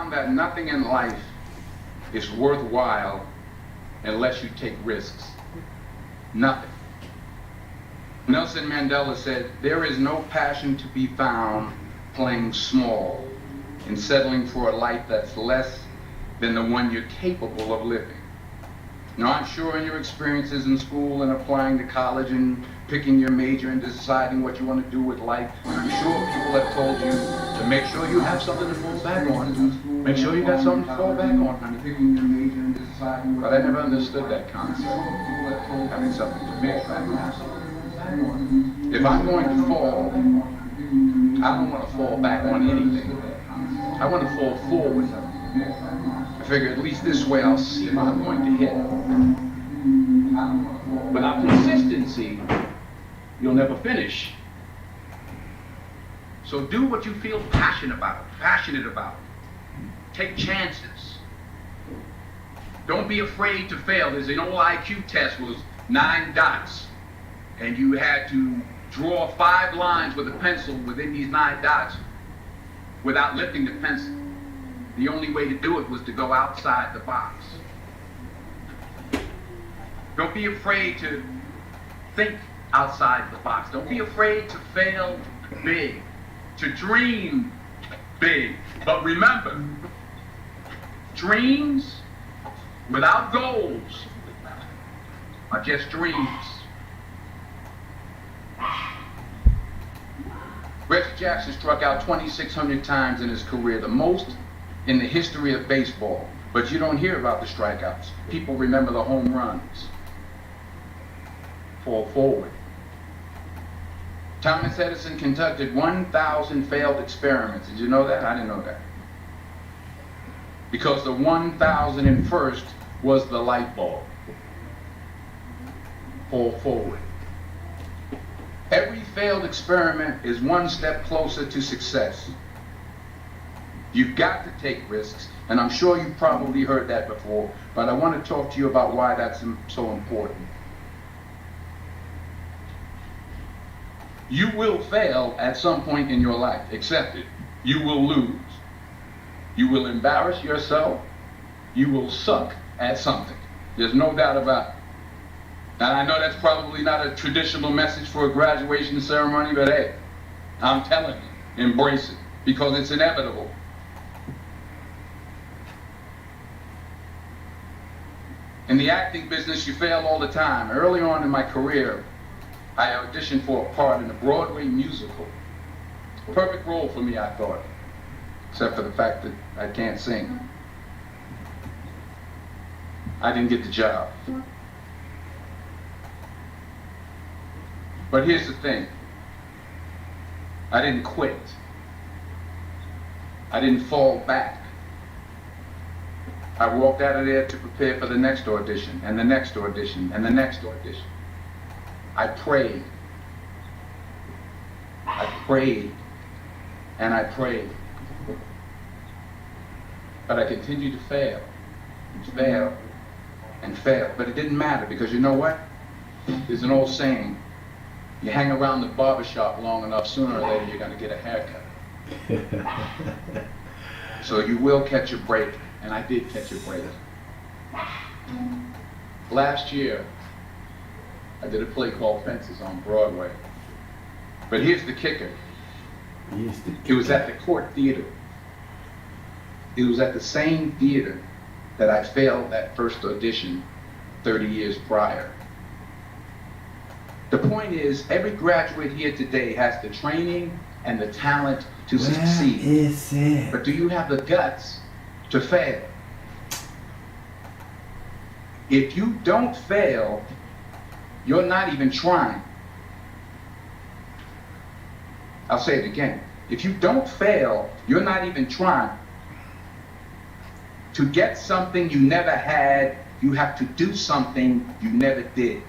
found that nothing in life is worthwhile unless you take risks. Nothing. Nelson Mandela said, there is no passion to be found playing small and settling for a life that's less than the one you're capable of living. Now, I'm sure in your experiences in school and applying to college and picking your major and deciding what you want to do with life, I'm sure people have told you to make sure you have something to fall back on. Make sure you got something to fall back on, honey. Picking your major and deciding. But I never understood that concept. Having something to fall back on. If I'm going to fall, I don't want to fall back on anything. I want to fall forward. I figure at least this way I'll see what I'm going to hit. Without consistency, you'll never finish. So do what you feel passionate about. Take chances. Don't be afraid to fail. There's an old IQ test was 9 dots, and you had to draw 5 lines with a pencil within these 9 dots without lifting the pencil. The only way to do it was to go outside the box. Don't be afraid to think outside the box. Don't be afraid to fail big, to dream big. But remember, dreams without goals are just dreams. Reggie Jackson struck out 2,600 times in his career, the most in the history of baseball. But you don't hear about the strikeouts. People remember the home runs. Fall forward. Thomas Edison conducted 1,000 failed experiments. Did you know that? I didn't know that. Because the 1,001st was the light bulb. Fall forward. Every failed experiment is one step closer to success. You've got to take risks, and I'm sure you've probably heard that before, but I want to talk to you about why that's so important. You will fail at some point in your life. Accept it. You will lose. You will embarrass yourself. You will suck at something. There's no doubt about it. And I know that's probably not a traditional message for a graduation ceremony, but hey, I'm telling you, embrace it, because it's inevitable. In the acting business, you fail all the time. Early on in my career, I auditioned for a part in a Broadway musical. Perfect role for me, I thought, except for the fact that I can't sing. I didn't get the job. But here's the thing. I didn't quit. I didn't fall back. I walked out of there to prepare for the next audition, and the next audition, and the next audition. I prayed. I prayed. And I prayed. But I continued to fail. And fail. And fail. But it didn't matter, because you know what? There's an old saying. You hang around the barbershop long enough, sooner or later you're going to get a haircut. So you will catch a break. And I did catch a break. Last year, I did a play called Fences on Broadway. But here's the kicker. It was at the Court Theater. It was at the same theater that I failed that first audition 30 years prior. The point is, every graduate here today has the training and the talent to succeed. Is it? But do you have the guts to fail? If you don't fail, you're not even trying. I'll say it again. If you don't fail, you're not even trying. To get something you never had, you have to do something you never did.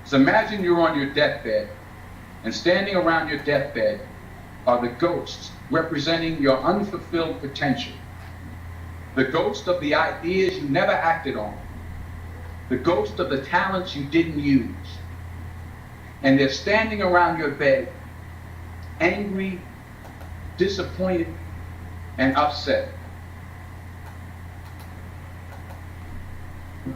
So imagine you're on your deathbed, and standing around your deathbed are the ghosts representing your unfulfilled potential. The ghost of the ideas you never acted on. The ghost of the talents you didn't use. And they're standing around your bed, angry, disappointed, and upset.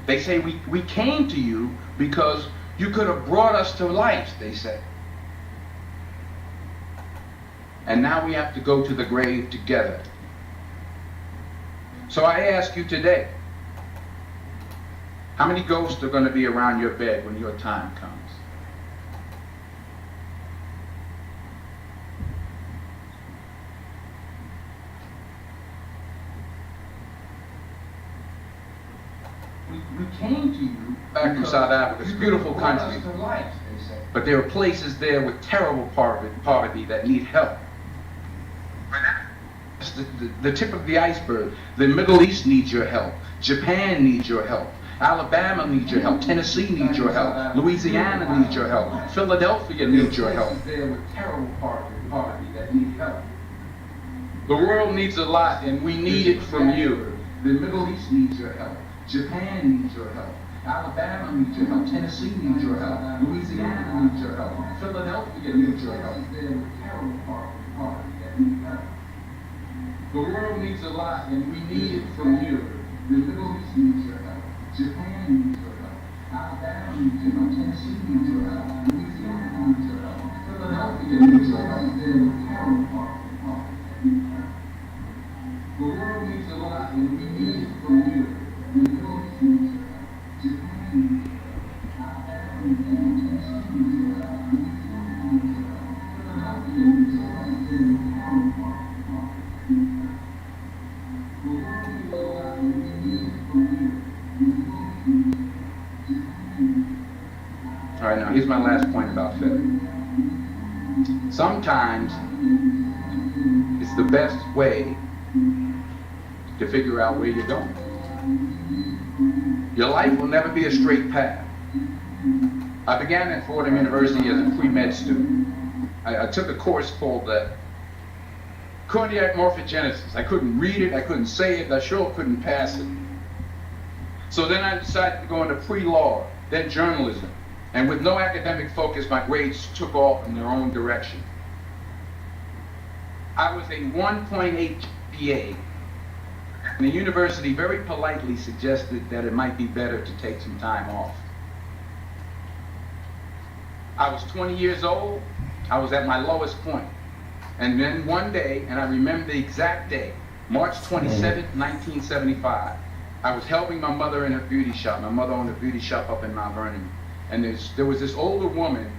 They say, we came to you because you could have brought us to life, they say. And now we have to go to the grave together. So I ask you today, how many ghosts are going to be around your bed when your time comes? We came to you back from South Africa. It's a beautiful country. But there are places there with terrible poverty that need help. It's the tip of the iceberg. The Middle East needs your help. Japan needs your help. Alabama needs your help. Tennessee needs your help. Louisiana needs your help. Philadelphia needs your help. There with terrible poverty that need help. The world needs a lot, and we need it from you. The Middle East needs your help. Japan needs your help. Alabama needs your help. Tennessee needs your help. Louisiana needs your help. Philadelphia needs your help. There with terrible poverty that need help. The world needs a lot, and we need it from you. The Middle East needs your help. Japan needs your help. Alabama needs your help. Tennessee needs your help. Louisiana needs your help. Philadelphia needs your help. There with terrible poverty that need help. The world needs a lot, and we need it from you. The Middle East needs your help. Japan needs your help. Alabama needs your help. Tennessee needs your help. Louisiana needs your help. Philadelphia needs your help. There with terrible poverty. All right, now here's my last point about failure. Sometimes it's the best way to figure out where you're going. Your life will never be a straight path. I began at Fordham University as a pre-med student. I took a course called cardiac morphogenesis. I couldn't read it, I couldn't say it, I sure couldn't pass it. So then I decided to go into pre-law, then journalism. And with no academic focus, my grades took off in their own direction. I was a 1.8 GPA, and the university very politely suggested that it might be better to take some time off. I was 20 years old, I was at my lowest point. And then one day, and I remember the exact day, March 27th, 1975, I was helping my mother in her beauty shop. My mother owned a beauty shop up in Mount Vernon. And there was this older woman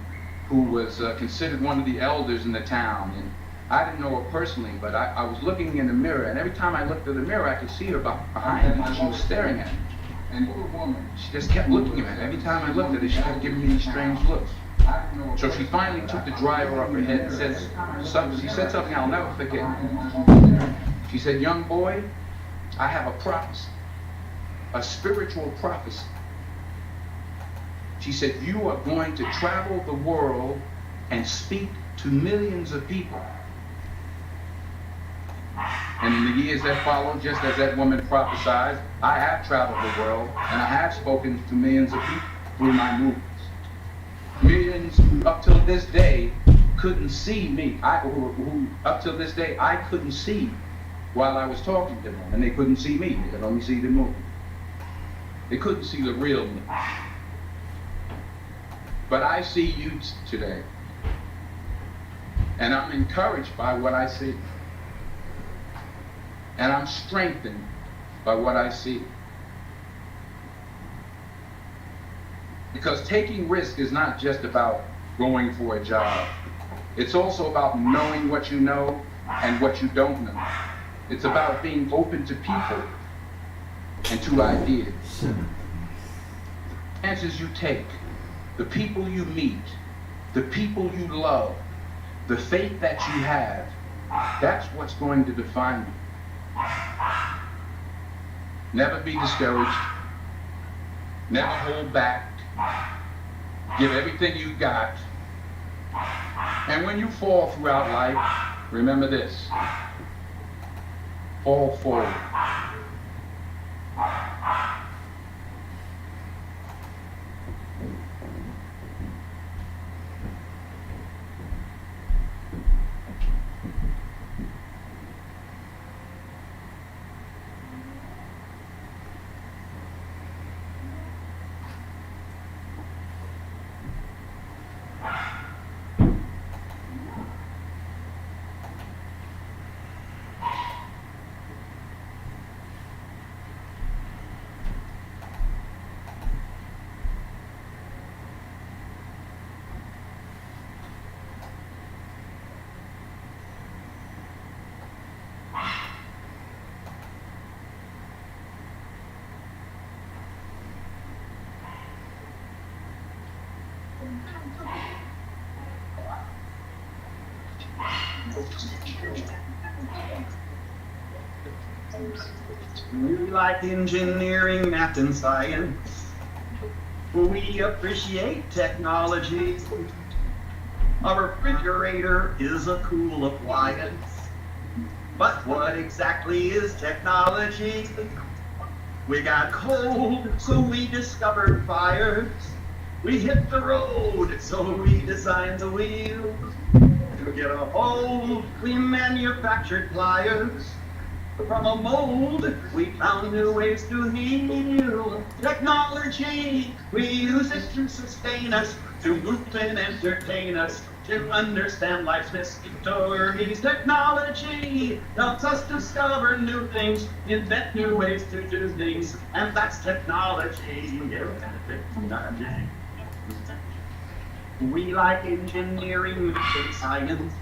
who was considered one of the elders in the town. And I didn't know her personally, but I was looking in the mirror, and every time I looked at the mirror, I could see her behind me. She was staring at me. And the older woman, she just kept looking at me. Every time I looked at her, she kept giving me these strange looks. So she finally took the driver up her head and she said something I'll never forget. She said, "Young boy, I have a prophecy, a spiritual prophecy." She said, "You are going to travel the world and speak to millions of people." And in the years that followed, just as that woman prophesied, I have traveled the world and I have spoken to millions of people through my movements. Millions who up till this day couldn't see me. Who up till this day I couldn't see while I was talking to them, and they couldn't see me. They could only see the movement. They couldn't see the real me. But I see you today, and I'm encouraged by what I see, and I'm strengthened by what I see. Because taking risk is not just about going for a job. It's also about knowing what you know and what you don't know. It's about being open to people and to ideas. The chances you take, the people you meet, the people you love, the faith that you have, that's what's going to define you. Never be discouraged. Never hold back. Give everything you got. And when you fall throughout life, remember this: fall forward. We like engineering, math, and science. We appreciate technology. A refrigerator is a cool appliance. But what exactly is technology? We got cold, so we discovered fires. We hit the road, so we designed the wheels. To get a hold, we manufactured pliers. From a mold, we found new ways to heal. Technology, we use it to sustain us, to move and entertain us, to understand life's mysteries. Technology helps us discover new things, invent new ways to do things, and that's technology. We like engineering, math, and science,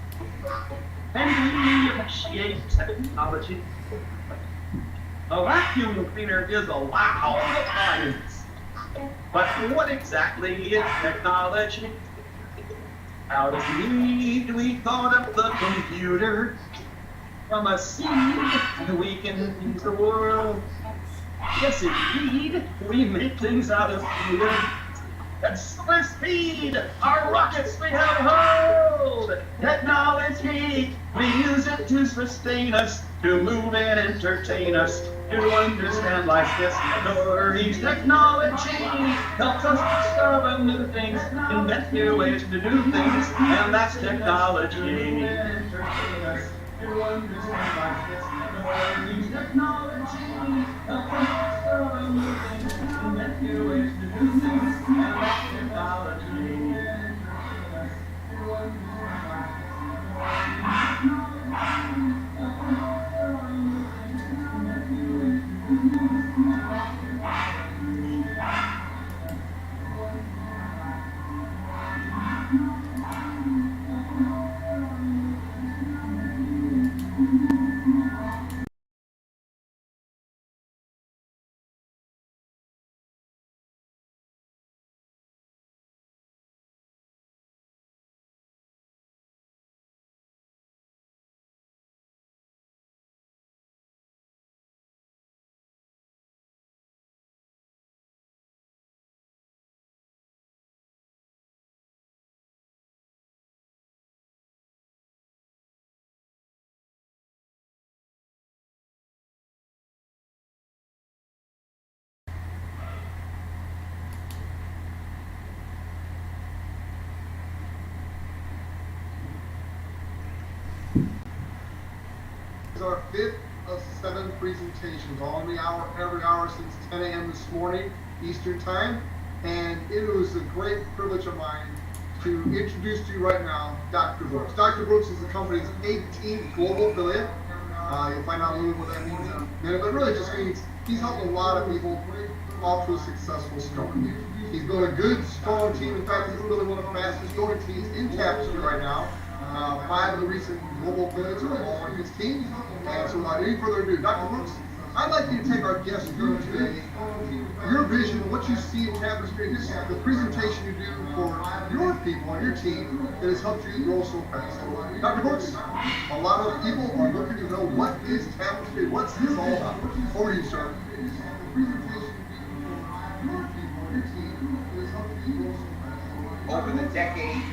and we appreciate technology. A vacuum cleaner is a wow appliance. But what exactly is technology? Out of need, we thought up the computer. From a seed, we can feed the world. Yes, indeed, we make things out of fear. At super speed, our rockets we have hurled. Technology, we use it to sustain us, to move and entertain us, to understand life's mysteries. Technology helps us discover new things, invent new ways to do things, and that's technology. To understand life's mysteries. Technology helps us discover new things, invent new ways to do things, and that's technology. This is our fifth of 7 presentations, all in the hour, every hour since 10 a.m. this morning, Eastern Time. And it was a great privilege of mine to introduce to you right now Dr. Brooks. Dr. Brooks is the company's 18th global affiliate. You'll find out a little bit what that means in a minute, but it really just means he's helped a lot of people off to a successful start. He's built a good, strong team. In fact, he's really one of the fastest growing teams in Tapestri right now. 5 of the recent global affiliates are all on his team. And so without any further ado, Dr. Brooks, I'd like you to take our guest through today, your vision, what you see in Tapestri, the presentation you do for your people and your team that has helped you grow so fast. So, Dr. Brooks, a lot of people are looking to know what is Tapestri, what's this all about? Over to you, sir. Over the decades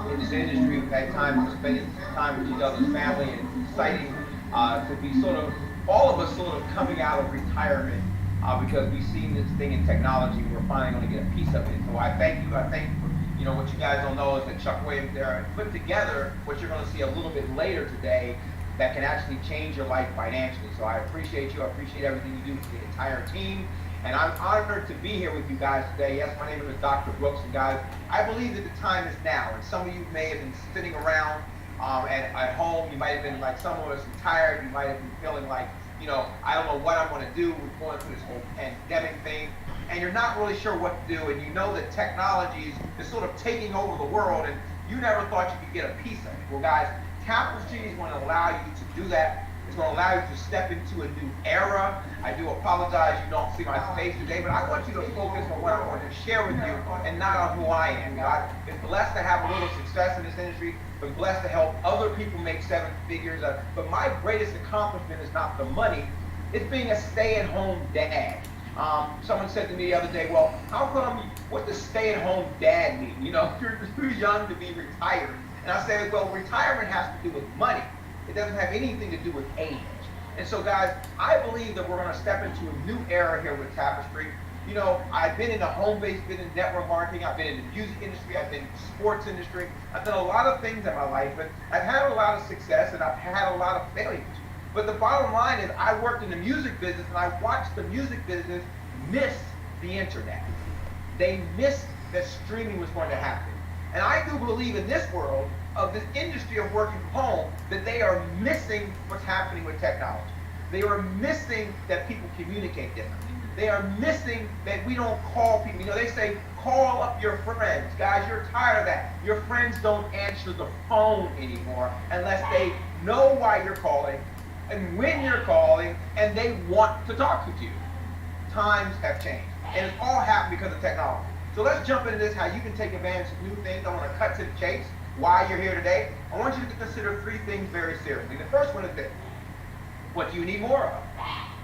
in this industry, we've had time to spend time with each other's family, and exciting to be all of us coming out of retirement because we've seen this thing in technology. We're finally going to get a piece of it. So I thank you. I thank you. What you guys don't know is that Chuck Williams there put together what you're going to see a little bit later today that can actually change your life financially. So I appreciate you. I appreciate everything you do for the entire team. And I'm honored to be here with you guys today. Yes, my name is Dr. Brooks, and guys, I believe that the time is now. And some of you may have been sitting around at home. You might have been like some of us retired. You might have been feeling like, I don't know what I'm going to do. We're going through this whole pandemic thing, and you're not really sure what to do. And you know that technology is sort of taking over the world, and you never thought you could get a piece of it. Well, guys, Tapestri is going to allow you to do that It's going to allow you to step into a new era. I do apologize you don't see my face today, but I want you to focus on what I want to share with you and not on who I am. I've been blessed to have a little success in this industry, been blessed to help other people make seven figures, but my greatest accomplishment is not the money, it's being a stay-at-home dad. Someone said to me the other day, well, how come, what does stay-at-home dad mean? You know, you're too young to be retired. And I said, well, retirement has to do with money. It doesn't have anything to do with age. And so, guys, I believe that we're going to step into a new era here with Tapestri. You know, I've been in the home-based business, network marketing. I've been in the music industry. I've been in the sports industry. I've done a lot of things in my life, but I've had a lot of success and I've had a lot of failures. But the bottom line is I worked in the music business and I watched the music business miss the internet. They missed that streaming was going to happen. And I do believe in this world of this industry of working from home that they are missing what's happening with technology. They are missing that people communicate differently. They are missing that we don't call people. You know, they say, call up your friends. Guys, you're tired of that. Your friends don't answer the phone anymore unless they know why you're calling and when you're calling and they want to talk with you. Times have changed. And it's all happened because of technology. So let's jump into this, how you can take advantage of new things. I want to cut to the chase. Why you're here today. I want you to consider three things very seriously. The first one is this. What do you need more of?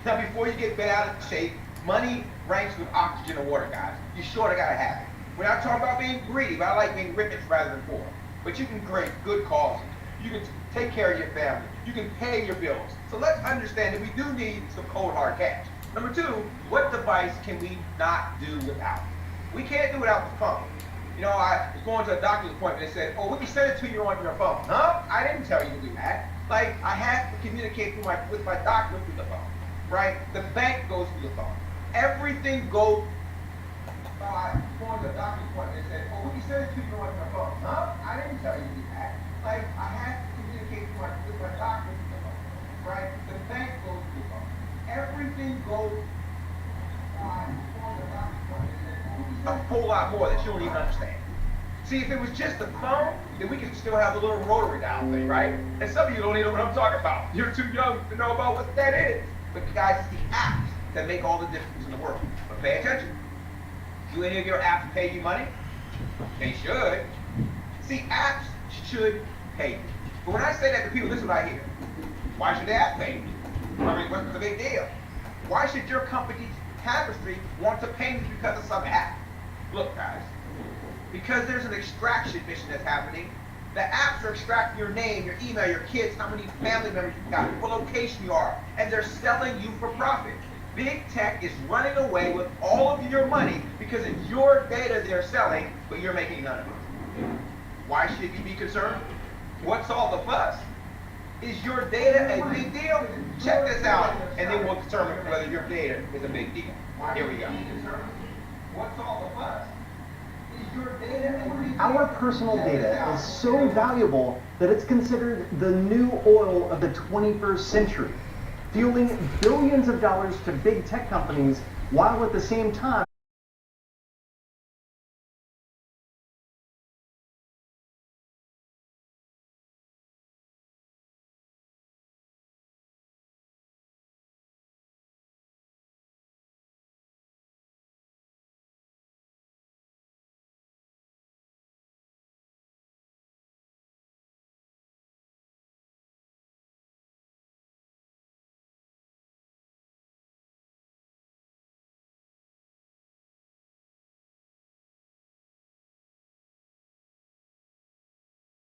Now, before you get bent out of shape, money ranks with oxygen and water, guys. You sort of got to have it. We're not talking about being greedy, but I like being rich rather than poor. But you can create good causes. You can take care of your family. You can pay your bills. So let's understand that we do need some cold hard cash. Number two, what device can we not do without? We can't do without the phone. You know, I was going to a doctor's appointment and they said, oh, we can send it to you on your phone. Huh? I didn't tell you to do that. Like, I had to communicate with my doctor through the phone, right? The bank goes through the phone. Everything goes. So I was going to a doctor's appointment and they said, oh, we can send it to you on your phone. Huh? I didn't tell you to do that. Like, I had to communicate with my doctor through the phone, right? The bank goes through the phone. Everything goes. A whole lot more that you don't even understand. See, if it was just the phone, then we could still have the little rotary dial thing, right? And some of you don't even know what I'm talking about. You're too young to know about what that is. But guys, it's the apps that make all the difference in the world. But pay attention. Do any of your apps pay you money? They should. See, apps should pay you. But when I say that to people, this is what I hear. Why should the app pay you? I mean, what's the big deal? Why should your company, Tapestri, want to pay me because of some app? Look, guys, because there's an extraction mission that's happening. The apps are extracting your name, your email, your kids, how many family members you've got, what location you are, and they're selling you for profit. Big tech is running away with all of your money because it's your data they're selling, but you're making none of it. Why should you be concerned? What's all the fuss? Is your data a big deal? Check this out, and then we'll determine whether your data is a big deal. Here we go. What's all the fuss? Is your data a big deal? Our personal data is so valuable that it's considered the new oil of the 21st century, fueling billions of dollars to big tech companies while at the same time